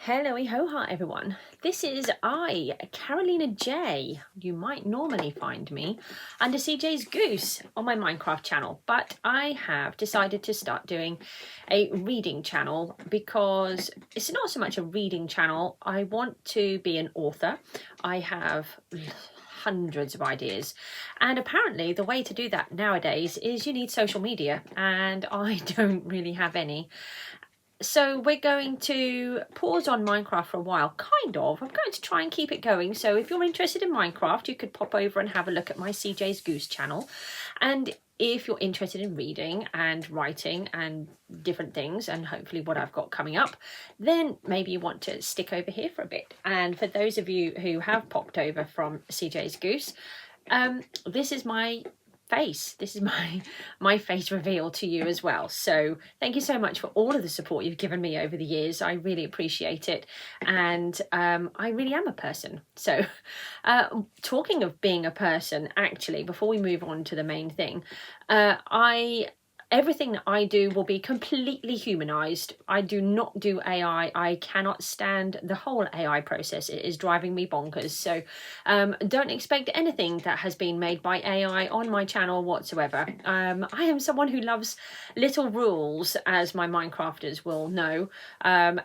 Hello, ho-ha everyone. This is I, Karolina Jay. You might normally find me under CJ's Goose on my Minecraft channel, but I have decided to start doing a reading channel because it's not so much a reading channel. I want to be an author. I have hundreds of ideas, and apparently the way to do that nowadays is you need social media, and I don't really have any. So we're going to pause on Minecraft for a while, kind of. I'm going to try and keep it going. So if you're interested in Minecraft, you could pop over and have a look at my CJ's Goose channel. And if you're interested in reading and writing and different things, and hopefully what I've got coming up, then maybe you want to stick over here for a bit. And for those of you who have popped over from CJ's Goose, this is my face. This is my face reveal to you as well. So thank you so much for all of the support you've given me over the years. I really appreciate it, and I really am a person. So talking of being a person, actually, before we move on to the main thing, everything that I do will be completely humanized. I do not do AI. I cannot stand the whole AI process. It is driving me bonkers. So don't expect anything that has been made by AI on my channel whatsoever. I am someone who loves little rules, as my Minecrafters will know. And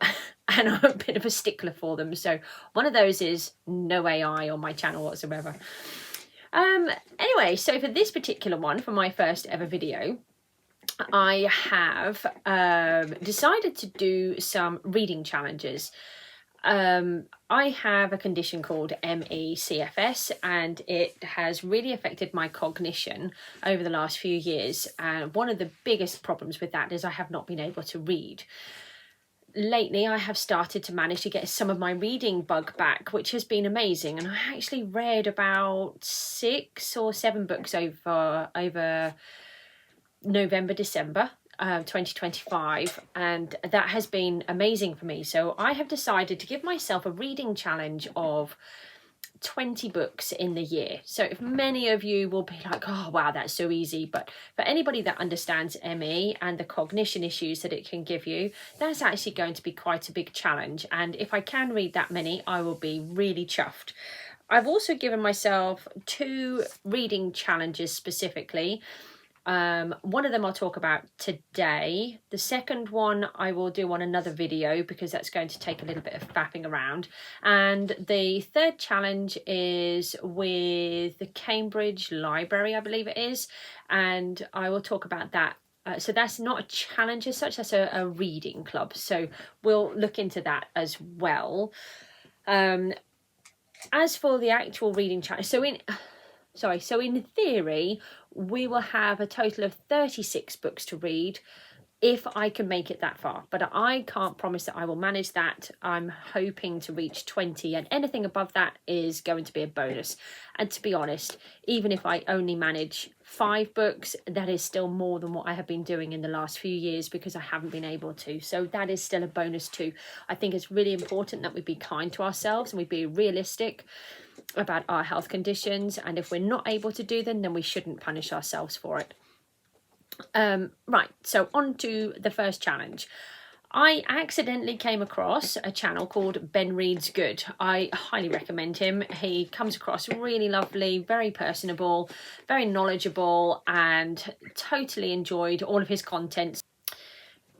I'm a bit of a stickler for them. So one of those is no AI on my channel whatsoever. Anyway, so for this particular one, for my first ever video, I have decided to do some reading challenges. I have a condition called ME/CFS, and it has really affected my cognition over the last few years. And one of the biggest problems with that is I have not been able to read. Lately, I have started to manage to get some of my reading bug back, which has been amazing. And I actually read about 6 or 7 books over November, December 2025, and that has been amazing for me. So I have decided to give myself a reading challenge of 20 books in the year. So if many of you will be like, oh wow, that's so easy, but for anybody that understands ME and the cognition issues that it can give you, that's actually going to be quite a big challenge. And if I can read that many, I will be really chuffed. I've also given myself 2 reading challenges specifically. One of them I'll talk about today. The second one I will do on another video because that's going to take a little bit of faffing around. And the third challenge is with the Cambridge Library, I believe it is, and I will talk about that. So that's not a challenge as such, that's a reading club. So we'll look into that as well. As for the actual reading challenge, so in theory, we will have a total of 36 books to read if I can make it that far. But I can't promise that I will manage that. I'm hoping to reach 20, and anything above that is going to be a bonus. And to be honest, even if I only manage 5 books, that is still more than what I have been doing in the last few years because I haven't been able to. So that is still a bonus too. I think it's really important that we be kind to ourselves and we be realistic about our health conditions, and if we're not able to do them, then we shouldn't punish ourselves for it. Right, so on to the first challenge. I accidentally came across a channel called Ben Reads Good. I highly recommend him. He comes across really lovely, very personable, very knowledgeable, and totally enjoyed all of his content.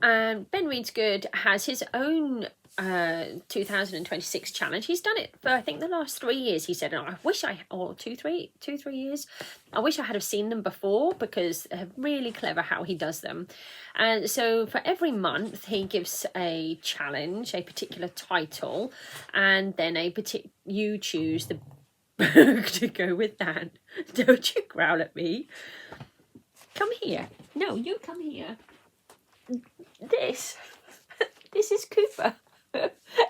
And Ben Reads Good has his own 2026 challenge. He's done it for I think the last 3 years, he said, and I wish or 3 years, I wish I had have seen them before because they're really clever how he does them. And so for every month he gives a challenge, a particular title, and then you choose the book to go with that. Don't you growl at me. Come here. No, you come here. This is Cooper.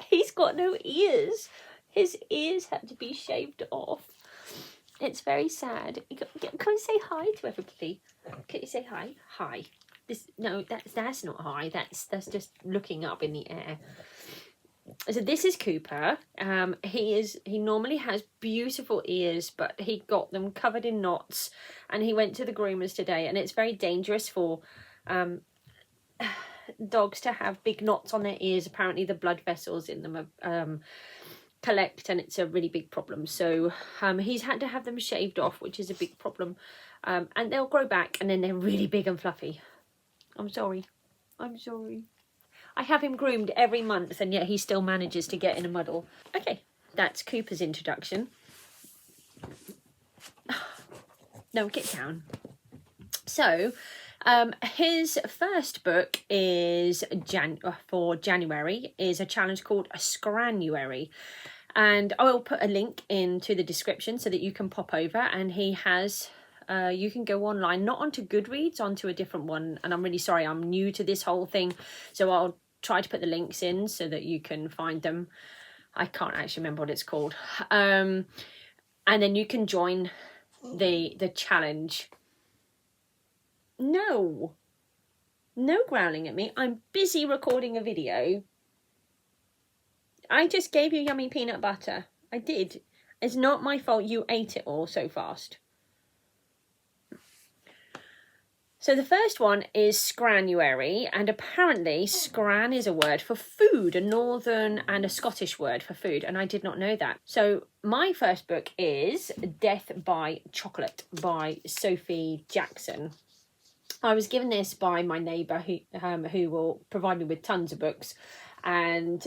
He's got no ears. His ears had to be shaved off. It's very sad. Can you say hi to everybody? Can you say hi? Hi. That's not hi. That's just looking up in the air. So this is Cooper. He normally has beautiful ears, but he got them covered in knots, and he went to the groomers today, and it's very dangerous for dogs to have big knots on their ears. Apparently the blood vessels in them are, collect, and it's a really big problem. So he's had to have them shaved off, which is a big problem. And they'll grow back, and then they're really big and fluffy. I'm sorry. I'm sorry. I have him groomed every month, and yet he still manages to get in a muddle. Okay, that's Cooper's introduction. No, get down. So, his first book is for January is a challenge called a Scranuary, and I will put a link into the description so that you can pop over. And he has. You can go online, not onto Goodreads, onto a different one. And I'm really sorry, I'm new to this whole thing, so I'll try to put the links in so that you can find them. I can't actually remember what it's called. And then you can join the challenge. No growling at me. I'm busy recording a video. I just gave you yummy peanut butter. I did. It's not my fault you ate it all so fast. So the first one is Scranuary, and apparently scran is a word for food, a northern and a Scottish word for food, and I did not know that. So my first book is Death by Chocolate by Sophie Jackson. I was given this by my neighbour who will provide me with tons of books, and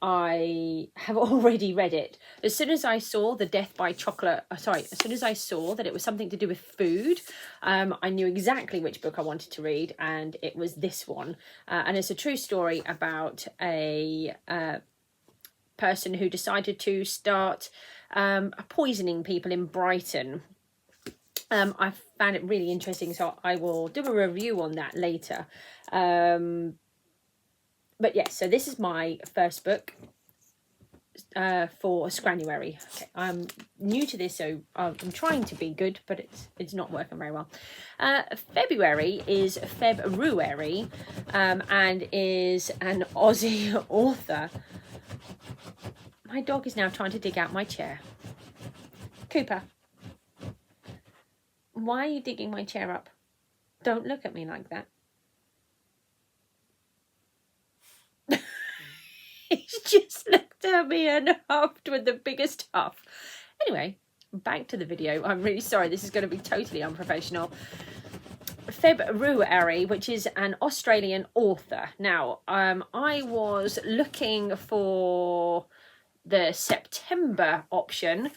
I have already read it. As soon as I saw the Death by Chocolate, as soon as I saw that it was something to do with food, I knew exactly which book I wanted to read, and it was this one. And it's a true story about a person who decided to start poisoning people in Brighton. I found it really interesting, so I will do a review on that later. But yes, so this is my first book for Scranuary. Okay, I'm new to this, so I'm trying to be good, but it's not working very well. February is February, and is an Aussie author. My dog is now trying to dig out my chair. Cooper, why are you digging my chair up? Don't look at me like that. He just looked at me and huffed with the biggest huff. Anyway, back to the video. I'm really sorry, this is going to be totally unprofessional. February, which is an Australian author. Now, I was looking for the September option,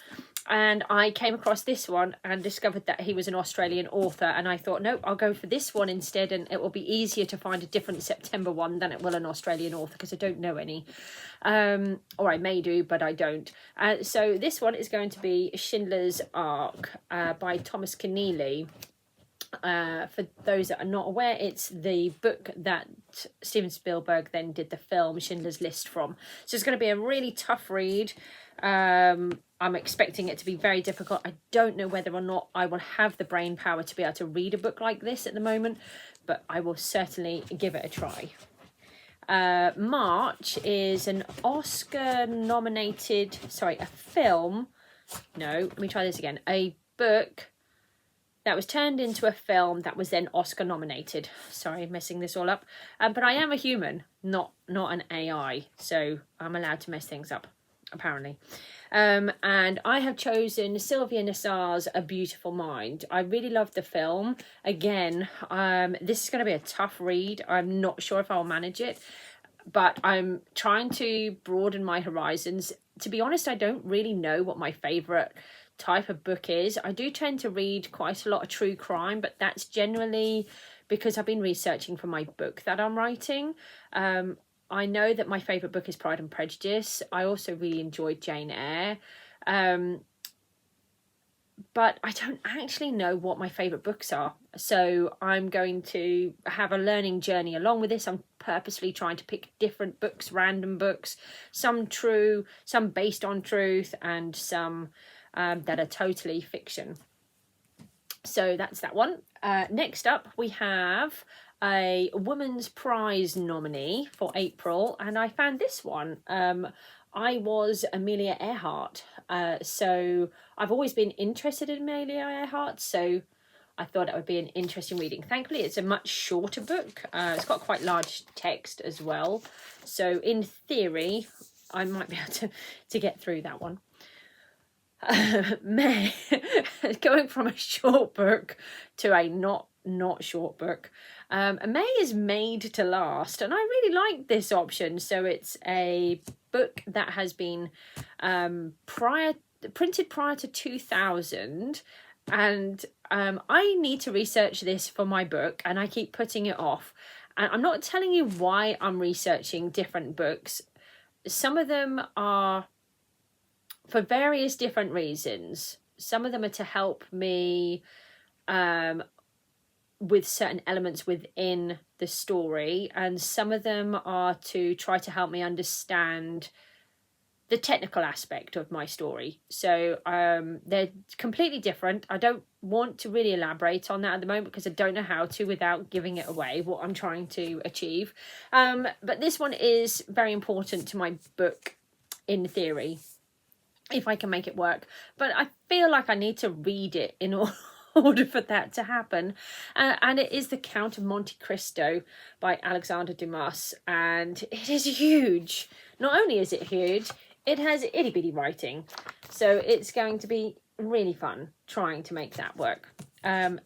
and I came across this one and discovered that he was an Australian author, and I thought, no, I'll go for this one instead, and it will be easier to find a different September one than it will an Australian author, because I don't know any. Or I may do, but I don't. So this one is going to be Schindler's Ark by Thomas Keneally. For those that are not aware, it's the book that Steven Spielberg then did the film Schindler's List from. So it's going to be a really tough read. I'm expecting it to be very difficult. I don't know whether or not I will have the brain power to be able to read a book like this at the moment, but I will certainly give it a try. March is an Oscar-nominated, a film. No, let me try this again. A book that was turned into a film that was then Oscar nominated. Sorry, messing this all up. But I am a human, not an AI, so I'm allowed to mess things up, apparently. And I have chosen Sylvia Nassar's A Beautiful Mind. I really love the film. Again, this is going to be a tough read. I'm not sure if I'll manage it, but I'm trying to broaden my horizons. To be honest, I don't really know what my favourite type of book is. I do tend to read quite a lot of true crime, but that's generally because I've been researching for my book that I'm writing. I know that my favourite book is Pride and Prejudice. I also really enjoyed Jane Eyre. But I don't actually know what my favourite books are. So I'm going to have a learning journey along with this. I'm purposely trying to pick different books, random books, some true, some based on truth, and some that are totally fiction. So that's that one. Next up, we have a Women's Prize nominee for April, and I found this one. I was Amelia Earhart, so I've always been interested in Amelia Earhart, so I thought it would be an interesting reading. Thankfully, it's a much shorter book. It's got quite large text as well. So in theory, I might be able to get through that one. May, going from a short book to a not short book. May is Made to Last, and I really like this option. So it's a book that has been printed prior to 2000, and I need to research this for my book, and I keep putting it off. And I'm not telling you why I'm researching different books. Some of them are for various different reasons. Some of them are to help me with certain elements within the story, and some of them are to try to help me understand the technical aspect of my story. So they're completely different. I don't want to really elaborate on that at the moment because I don't know how to without giving it away, what I'm trying to achieve. But this one is very important to my book in theory, if I can make it work. But I feel like I need to read it in order for that to happen. And it is The Count of Monte Cristo by Alexander Dumas. And it is huge. Not only is it huge, it has itty bitty writing. So it's going to be really fun trying to make that work.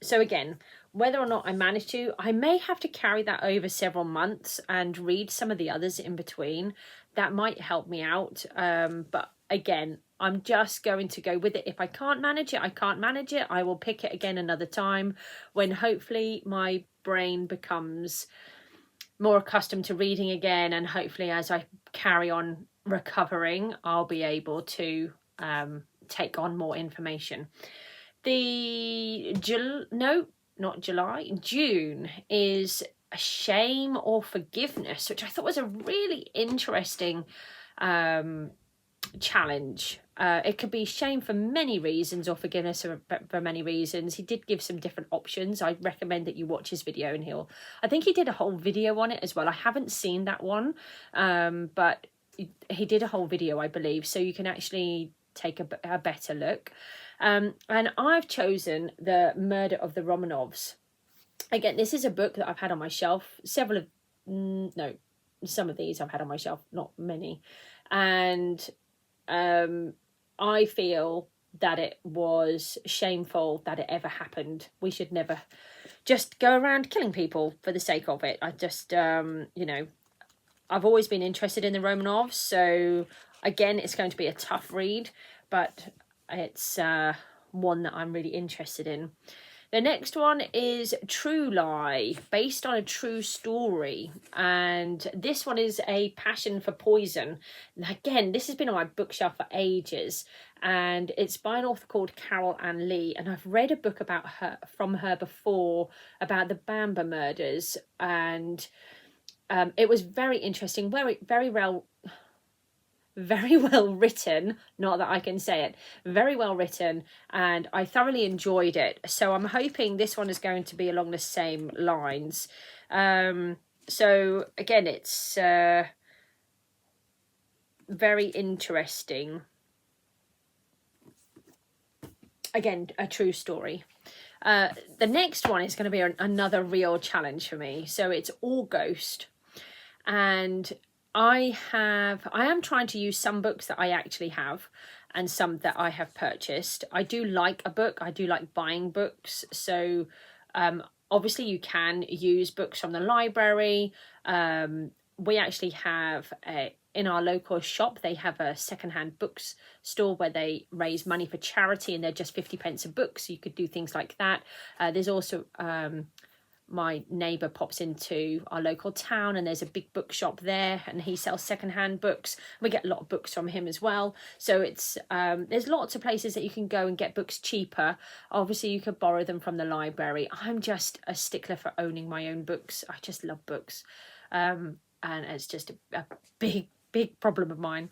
So again, whether or not I manage to, I may have to carry that over several months and read some of the others in between. That might help me out. But again, I'm just going to go with it. If I can't manage it, I can't manage it. I will pick it again another time when hopefully my brain becomes more accustomed to reading again. And hopefully as I carry on recovering, I'll be able to take on more information. June is Shame or Forgiveness, which I thought was a really interesting challenge. It could be shame for many reasons or forgiveness for many reasons. He did give some different options. I recommend that you watch his video, and I think he did a whole video on it as well. I haven't seen that one, but he did a whole video, I believe, so you can actually take a better look. And I've chosen The Murder of the Romanovs. Again, this is a book that I've had on my shelf. Some of these I've had on my shelf, not many. And I feel that it was shameful that it ever happened. We should never just go around killing people for the sake of it. I just, I've always been interested in the Romanovs. So again, it's going to be a tough read, but it's one that I'm really interested in. The next one is True Lie, based on a true story. And this one is A Passion for Poison. And again, this has been on my bookshelf for ages. And it's by an author called Carol Ann Lee. And I've read a book from her before about the Bamba murders. And it was very interesting, very well written, not that I can say it, very well written, and I thoroughly enjoyed it. So I'm hoping this one is going to be along the same lines. So again, it's very interesting. Again, a true story. The next one is going to be another real challenge for me. So it's All Ghost, and I am trying to use some books that I actually have and some that I have purchased. I do like a book. I do like buying books. So obviously you can use books from the library. We actually have in our local shop, they have a secondhand books store where they raise money for charity, and they're just 50p a book. So you could do things like that. There's also my neighbour pops into our local town, and there's a big bookshop there, and he sells secondhand books. We get a lot of books from him as well. So it's there's lots of places that you can go and get books cheaper. Obviously you could borrow them from the library. I'm just a stickler for owning my own books. I just love books, and it's just a big problem of mine.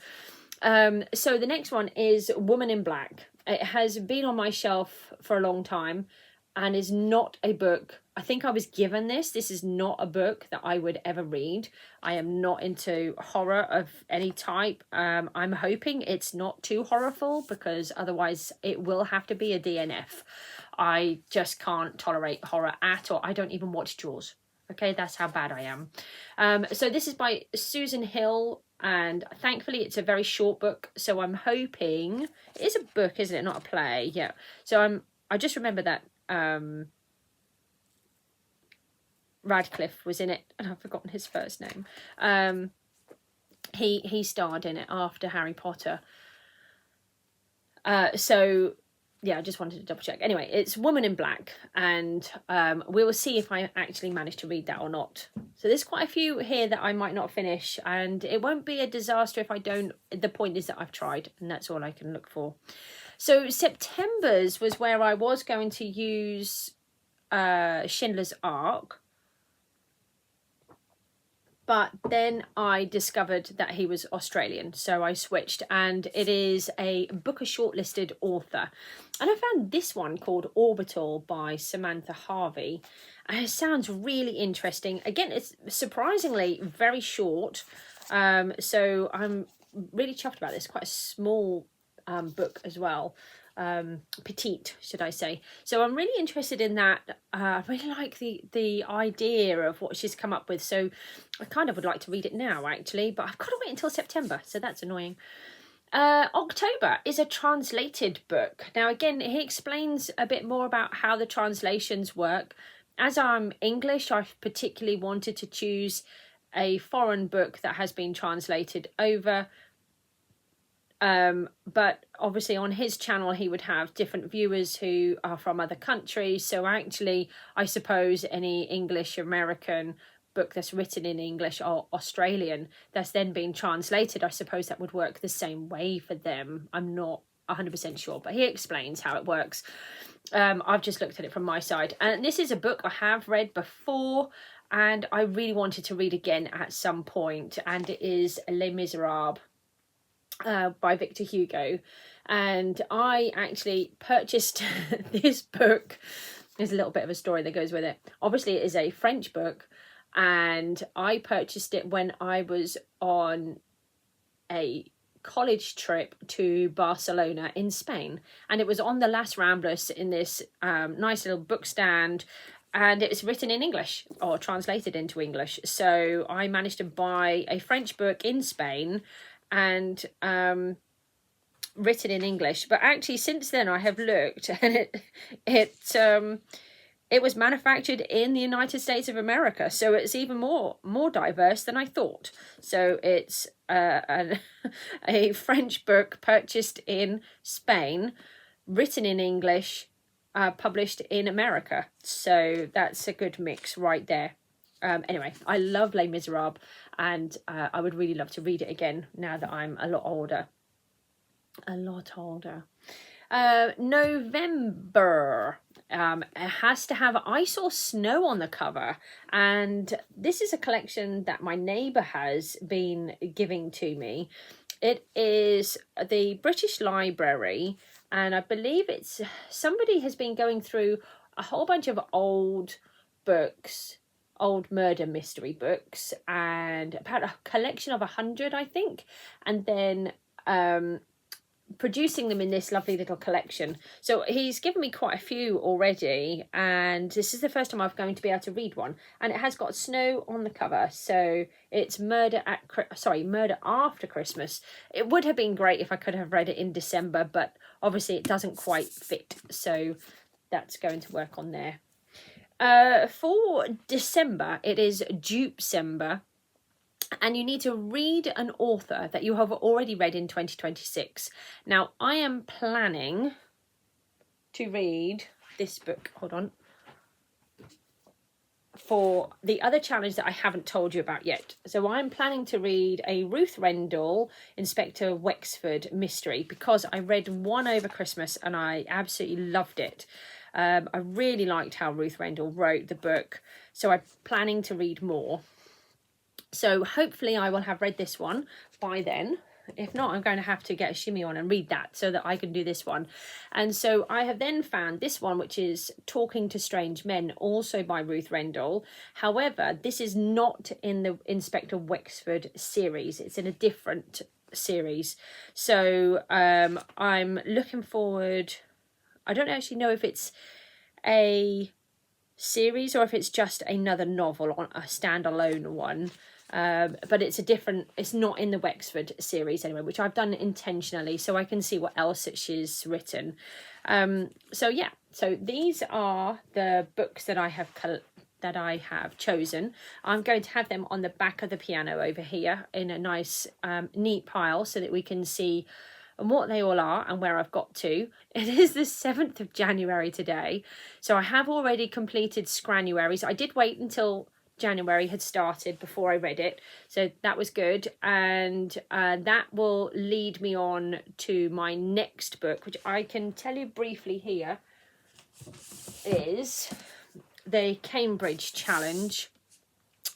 So the next one is Woman in Black. It has been on my shelf for a long time and is not a book I think I was given this. This is not a book that I would ever read. I am not into horror of any type. I'm hoping it's not too horrible, because otherwise it will have to be a DNF. I just can't tolerate horror at all. I don't even watch Jaws. Okay, that's how bad I am. So this is by Susan Hill, and thankfully it's a very short book. So I'm hoping it is a book, isn't it? Not a play. Yeah. So I just remember that Radcliffe was in it, and I've forgotten his first name. He starred in it after Harry Potter. So yeah, I just wanted to double check. Anyway, it's Woman in Black, and we will see if I actually manage to read that or not. So there's quite a few here that I might not finish, and it won't be a disaster if I don't. The point is that I've tried, and that's all I can look for. So September's was where I was going to use Schindler's Ark, but then I discovered that he was Australian, so I switched, and it is a Booker shortlisted author. And I found this one called Orbital by Samantha Harvey, and it sounds really interesting. Again, it's surprisingly very short, so I'm really chuffed about this. Quite a small book as well. Petite, should I say. So I'm really interested in that. I really like the idea of what she's come up with, so I kind of would like to read it now actually, but I've got to wait until September, so that's annoying. October is a translated book. Now again, he explains a bit more about how the translations work. As I'm English, I've particularly wanted to choose a foreign book that has been translated over. But obviously on his channel he would have different viewers who are from other countries, so actually I suppose any English American book that's written in English or Australian that's then been translated, I suppose that would work the same way for them. I'm not 100% sure, but he explains how it works. I've just looked at it from my side, and this is a book I have read before and I really wanted to read again at some point, and it is Les Miserables by Victor Hugo. And I actually purchased this book. There's a little bit of a story that goes with it. Obviously it is a French book, and I purchased it when I was on a college trip to Barcelona in Spain, and it was on the Las Ramblas in this nice little book stand, and it was written in English or translated into English. So I managed to buy a French book in Spain and written in English. But actually since then I have looked, and it was manufactured in the United States of America, so it's even more diverse than I thought. So it's a French book purchased in Spain, written in English, published in America. So that's a good mix right there. Anyway, I love Les Miserables, and I would really love to read it again now that I'm a lot older. November has to have ice or snow on the cover, and this is a collection that my neighbour has been giving to me. It is the British Library, and I believe it's somebody has been going through a whole bunch of old books, old murder mystery books, and about a collection of 100, I think, and then producing them in this lovely little collection. So he's given me quite a few already, and this is the first time I'm going to be able to read one, and it has got snow on the cover. So it's Murder After Christmas. It would have been great if I could have read it in December, but obviously it doesn't quite fit, so that's going to work on there. For December, it is Dupecember, and you need to read an author that you have already read in 2026. Now, I am planning to read this book, hold on, for the other challenge that I haven't told you about yet. So I'm planning to read a Ruth Rendell, Inspector Wexford mystery, because I read one over Christmas and I absolutely loved it. I really liked how Ruth Rendell wrote the book, so I'm planning to read more. So hopefully I will have read this one by then. if not, I'm going to have to get a shimmy on and read that so that I can do this one. And so I have then found this one, which is Talking to Strange Men, also by Ruth Rendell. However, this is not in the Inspector Wexford series. It's in a different series. So I'm looking forward. I don't actually know if it's a series or if it's just another novel on a standalone one. But it's a different, it's not in the Wexford series anyway, which I've done intentionally so I can see what else that she's written. So yeah, so these are the books that I have chosen. I'm going to have them on the back of the piano over here in a nice neat pile so that we can see what they all are and where I've got to. It is the 7th of January today, so I have already completed Scranuary. So I did wait until January had started before I read it, so that was good, and that will lead me on to my next book, which I can tell you briefly here is the Cambridge Challenge,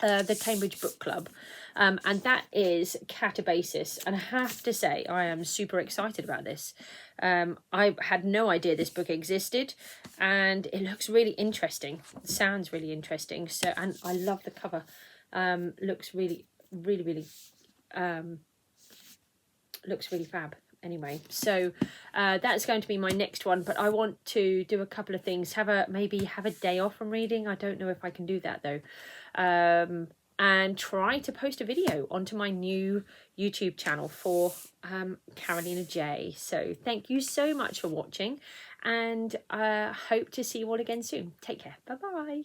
the Cambridge Book Club, and that is Catabasis, and I have to say I am super excited about this. I had no idea this book existed, and it looks really interesting. It sounds really interesting. So, and I love the cover. Looks really fab. Anyway, so that's going to be my next one, but I want to do a couple of things. Maybe have a day off from reading. I don't know if I can do that though. And try to post a video onto my new YouTube channel for Karolina Jay. So thank you so much for watching, and I hope to see you all again soon. Take care. Bye bye.